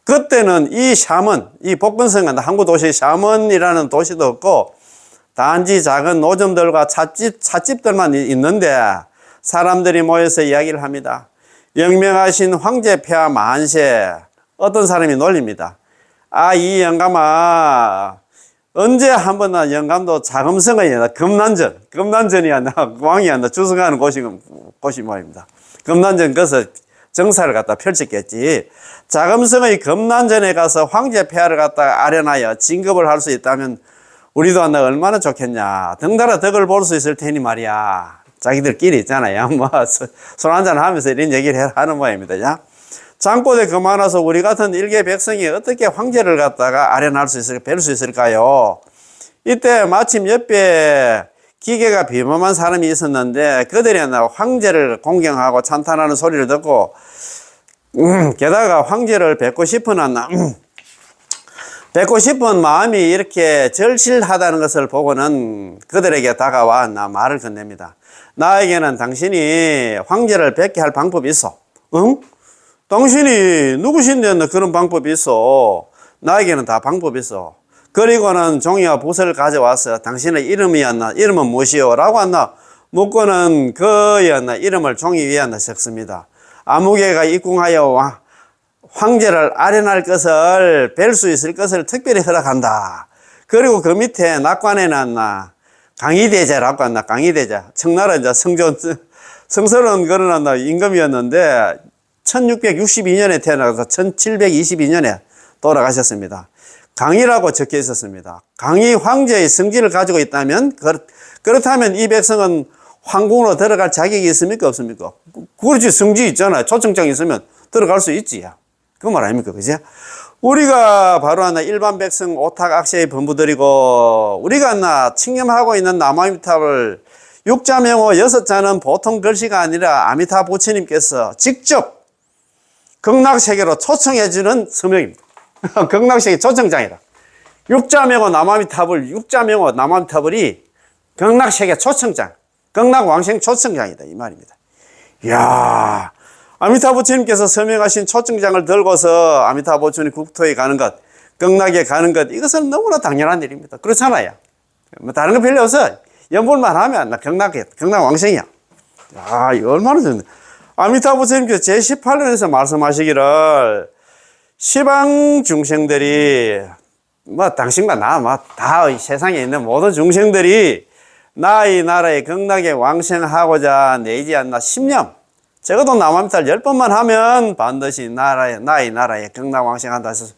그때는 이 샤먼, 이 복근성은 항구 도시 샤먼이라는 도시도 없고 단지 작은 노점들과 찻집들만 있는데 사람들이 모여서 이야기를 합니다. 영명하신 황제 폐하 만세. 어떤 사람이 놀립니다. 이 영감아, 언제 한번 영감도 자금성의 금난전이야, 왕이야, 주승하는 곳이 말입니다. 금난전 가서 정사를 갖다 펼쳤겠지. 자금성의 금난전에 가서 황제 폐하를 갖다 아련하여 진급을 할 수 있다면 우리도 얼마나 좋겠냐. 덩달아 덕을 볼 수 있을 테니 말이야. 자기들끼리 있잖아요. 술 한잔 하면서 이런 얘기를 하는 모양입니다. 장고대 그만와서 우리 같은 일개 백성이 어떻게 황제를 갖다가 아련할 수 있을까, 뵐 수 있을까요? 이때 마침 옆에 기계가 비범한 사람이 있었는데 그들이 황제를 공경하고 찬탄하는 소리를 듣고 게다가 황제를 뵙고 싶은 마음이 이렇게 절실하다는 것을 보고는 그들에게 다가와 말을 건넵니다. 나에게는 당신이 황제를 뵙게 할 방법이 있어. 응? 당신이 누구신데 그런 방법이 있어. 나에게는 다 방법이 있어. 그리고는 종이와 붓을 가져와서 당신의 이름은 무엇이요? 라고 묻고는 그의 이름을 종이 위에 적습니다. 아무개가 입궁하여 황제를 아련할 것을 뵐 수 있을 것을 특별히 허락한다. 그리고 그 밑에 낙관에는 강희대자라고 강희대자. 청나라 성스러운 그런 임금이었는데 1662년에 태어나서 1722년에 돌아가셨습니다. 강희라고 적혀 있었습니다. 강희 황제의 성질을 가지고 있다면, 그렇다면 이 백성은 황궁으로 들어갈 자격이 있습니까? 없습니까? 그렇지, 성지 있잖아요. 초청장이 있으면 들어갈 수 있지. 그 말 아닙니까? 그죠? 우리가 바로 하나 일반 백성 오탁 악세의 범부들이고, 우리가 하나 칭념하고 있는 남아미탑을 육자명호 6자는 보통 글씨가 아니라 아미타 부처님께서 직접 극락세계로 초청해주는 서명입니다. 극락세계 초청장이다. 육자명호 남아미탑을, 육자명호 남아미탑을이 극락세계 초청장, 극락왕생 초청장이다. 이 말입니다. 이야, 아미타 부처님께서 서명하신 초청장을 들고서 아미타 부처님 국토에 가는 것, 극락에 가는 것, 이것은 너무나 당연한 일입니다. 그렇잖아요. 뭐 다른 거 별로 없어. 연불만 하면 나 극락왕생이야. 아, 이거 얼마나 좋네. 아미타 부처님께서 제18년에서 말씀하시기를 시방 중생들이 뭐 당신과 나 뭐 다 세상에 있는 모든 중생들이 나의 나라에 극락에 왕생하고자 내지 않나 10년, 적어도 남아미탈 10번만 하면 반드시 나의 나라에 극락 왕생한다 해서,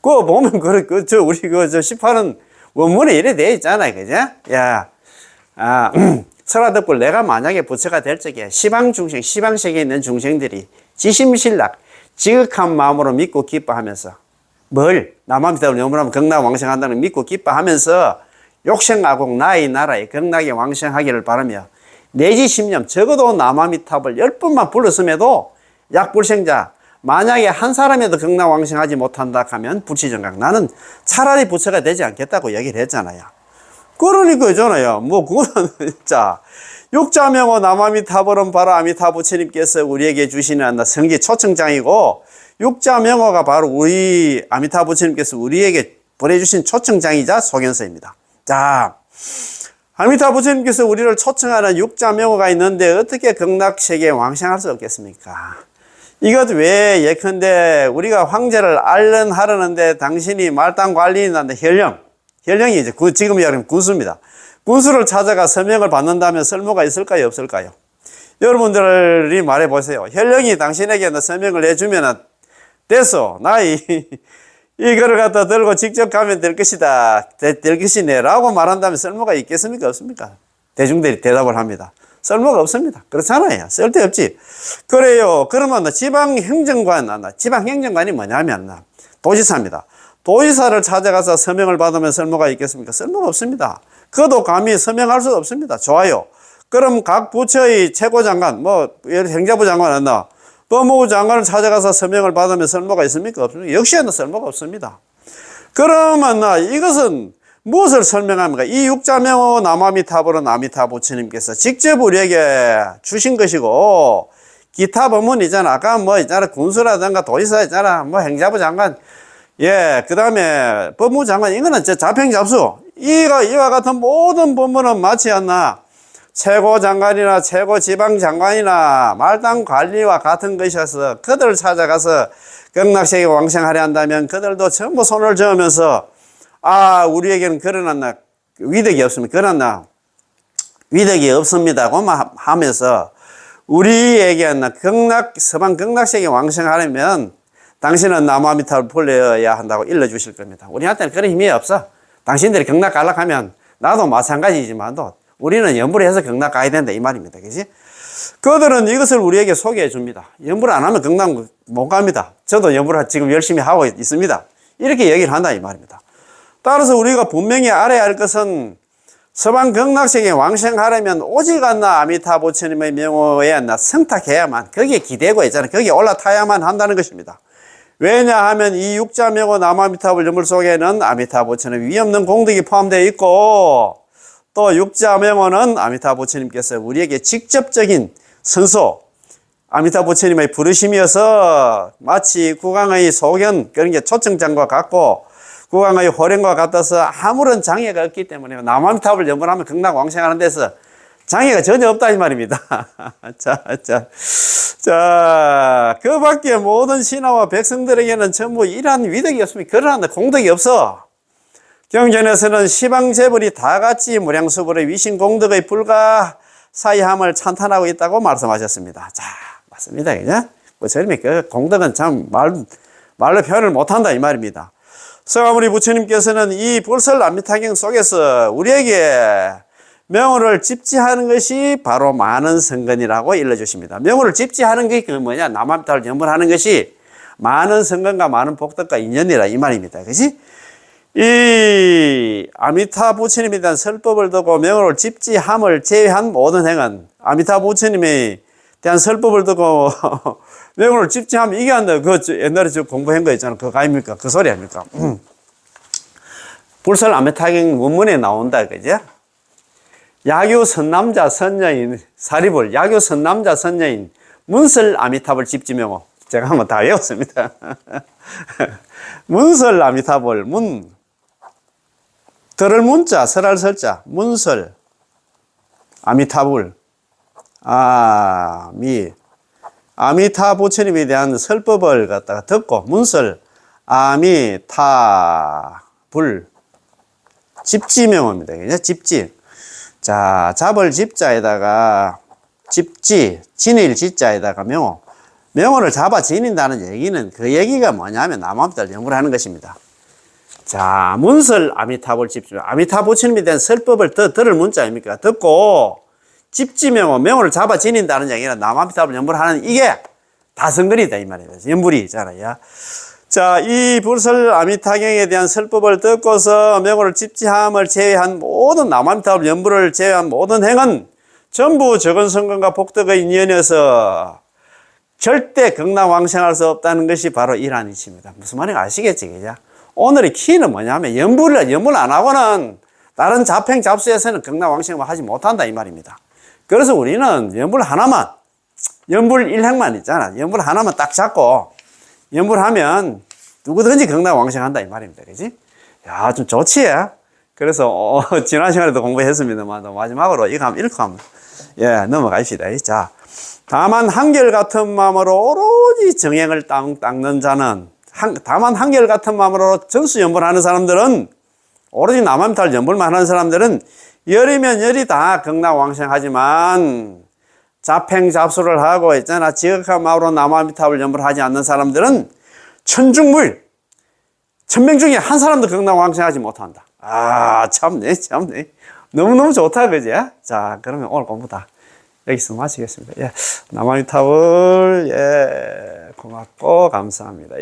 그거 보면, 우리 18은 원문에 이래 돼 있잖아요. 그죠? 야, 설화덕불 내가 만약에 부처가 될 적에 시방 중생, 시방세계에 있는 중생들이 지심신락, 지극한 마음으로 믿고 기뻐하면서 뭘? 남아미탑을 염불하면 극락 왕생한다는 믿고 기뻐하면서 욕생아공 나의 나라에 극락에 왕생하기를 바라며 내지 10년, 적어도 남아미탑을 10번만 불렀음에도 약불생자, 만약에 한 사람에도 극락 왕생하지 못한다 하면 불치정각, 나는 차라리 부처가 되지 않겠다고 얘기를 했잖아요. 그러니까 있잖아요. 뭐 그거는 진짜 육자명호 남아미타불은 바로 아미타 부처님께서 우리에게 주시는 성지 초청장이고, 육자명호가 바로 우리 아미타 부처님께서 우리에게 보내주신 초청장이자 소견서입니다. 자, 아미타 부처님께서 우리를 초청하는 육자명호가 있는데 어떻게 극락세계에 왕생할 수 없겠습니까? 이것 왜 예컨대 우리가 황제를 알른하려는데 당신이 말단 관리인한테 혈령이 이제 지금 이야기하면 군수입니다. 군수를 찾아가 서명을 받는다면 쓸모가 있을까요? 없을까요? 여러분들이 말해보세요. 혈령이 당신에게 서명을 해주면 됐어. 이거를 갖다 들고 직접 가면 될 것이다. 될 것이네. 라고 말한다면 쓸모가 있겠습니까? 없습니까? 대중들이 대답을 합니다. 쓸모가 없습니다. 그렇잖아요. 쓸데없지. 그래요. 그러면 지방행정관이 뭐냐면 도지사입니다. 도지사를 찾아가서 서명을 받으면 쓸모가 있겠습니까? 쓸모가 없습니다. 그도 감히 서명할 수 없습니다. 좋아요. 그럼 각 부처의 최고장관, 행자부 장관 했나? 법무부 장관을 찾아가서 서명을 받으면 쓸모가 있습니까? 없습니까? 역시나 쓸모가 없습니다. 그러면 이것은 무엇을 설명합니까? 이 육자명호 남아미타불은 아미타 부처님께서 직접 우리에게 주신 것이고, 기타 법문 있잖아. 아까 있잖아. 군수라든가 도지사 있잖아. 행자부 장관. 예, 그 다음에 법무부 장관, 이거는 자평잡수. 이와 같은 모든 법문은 마치 않나 최고 장관이나 최고 지방 장관이나 말단 관리와 같은 것이어서 그들을 찾아가서 극락세계 왕생하려 한다면 그들도 전부 손을 저으면서 우리에게는 그러나 위덕이 없습니다. 그러나 위덕이 없습니다고 하면서 우리에게 서방 극락세계 왕생하려면 당신은 남아미타를 불러야 한다고 일러주실 겁니다. 우리한테는 그런 힘이 없어. 당신들이 극락 가려고 하면 나도 마찬가지지만도 우리는 연불을 해서 극락 가야 된다 이 말입니다. 그지? 그들은 이것을 우리에게 소개해 줍니다. 연불 안 하면 극락 못 갑니다. 저도 연불을 지금 열심히 하고 있습니다. 이렇게 얘기를 한다 이 말입니다. 따라서 우리가 분명히 알아야 할 것은 서방 극락세계에 왕생하려면 오직 아미타 부처님의 명호에 성탁해야만, 거기에 기대고 있잖아요. 거기에 올라타야만 한다는 것입니다. 왜냐하면 이 육자명호 남아미타불 연불 속에는 아미타 부처님 위없는 공덕이 포함되어 있고, 또 육자명호는 아미타 부처님께서 우리에게 직접적인 선소, 아미타 부처님의 부르심이어서 마치 국왕의 소견, 그런 게 초청장과 같고 국왕의 호령과 같아서 아무런 장애가 없기 때문에 남아미타불 연불하면 극락 왕생하는 데서 장애가 전혀 없다 이 말입니다. 그 밖에 모든 신하와 백성들에게는 전부 이러한 위덕이 없습니다. 그러한 공덕이 없어. 경전에서는 시방재벌이 다 같이 무량수불의 위신공덕의 불가사의함을 찬탄하고 있다고 말씀하셨습니다. 자, 맞습니다. 그죠? 부처님이 그 공덕은 참 말로 표현을 못한다 이 말입니다. 성아무리 부처님께서는 이 불설남미타경 속에서 우리에게 명호를 집지하는 것이 바로 많은 성근이라고 일러주십니다. 명호를 집지하는 게 그 뭐냐? 남아미타를 염불하는 것이 많은 성근과 많은 복덕과 인연이라 이 말입니다. 그치? 이 아미타 부처님에 대한 설법을 두고 명호를 집지함을 제외한 모든 행은 아미타 부처님에 대한 설법을 두고 명호를 집지하면 이게 한다. 그 옛날에 저 공부한 거 있잖아. 그거 아닙니까? 그 소리 아닙니까? 불설 아미타경 원문에 나온다. 그죠? 야교 선남자 선녀인 사리불 야교 선남자 선녀인 문설 아미타불 집지명호 제가 한번 다 외웠습니다. 문설 아미타불 문 들을 문자 설할 설자 문설 아미타불 아미타 부처님에 대한 설법을 갖다가 듣고 문설 아미타불 집지명호입니다. 그죠? 집지. 자, 잡을 집자에다가 집지, 지닐 지자에다가 명호. 명호를 잡아 지닌다는 얘기는 그 얘기가 뭐냐면 남아미타를 연구하는 것입니다. 자, 문설 아미타불 집지. 아미타 부처님에 대한 설법을 들을 문자 아닙니까? 듣고 집지명호, 명호를 잡아 지닌다는 얘기는 남아미타를 연구하는 이게 다성근이다 이 말입니다. 연불이잖아요. 자, 이 불설 아미타경에 대한 설법을 듣고서 명호를 집지함을 제외한 모든 남아미타불 연불을 제외한 모든 행은 전부 적은 성근과 복덕의 인연이어서 절대 극락왕생할 수 없다는 것이 바로 이러한 이치입니다. 무슨 말인지 아시겠지, 그죠? 오늘의 키는 뭐냐면 연불 안 하고는 다른 잡행 잡수에서는 극락왕생을 하지 못한다 이 말입니다. 그래서 우리는 연불 하나만, 연불 일행만 있잖아. 연불 하나만 딱 잡고 연불하면 누구든지 극락왕생한다 이 말입니다. 그지? 야, 좀 좋지? 그래서 지난 시간에도 공부했습니다만 마지막으로 이거 한번 읽고 한번 넘어가십시다. 자, 다만 한결같은 마음으로 오로지 정행을 닦는 자는 다만 한결같은 마음으로 전수연불하는 사람들은 오로지 남아미타를 연불만 하는 사람들은 열이면 열이 다 극락왕생하지만 잡행 잡수를 하고 있잖아. 지극한 마음으로 남아미타를 연불하지 않는 사람들은 천중물 천명 중에 한 사람도 극락왕생하지 못한다. 아, 참네. 너무너무 좋다, 그지? 자, 그러면 오늘 공부 다 여기서 마치겠습니다. 남아미타불 고맙고 감사합니다.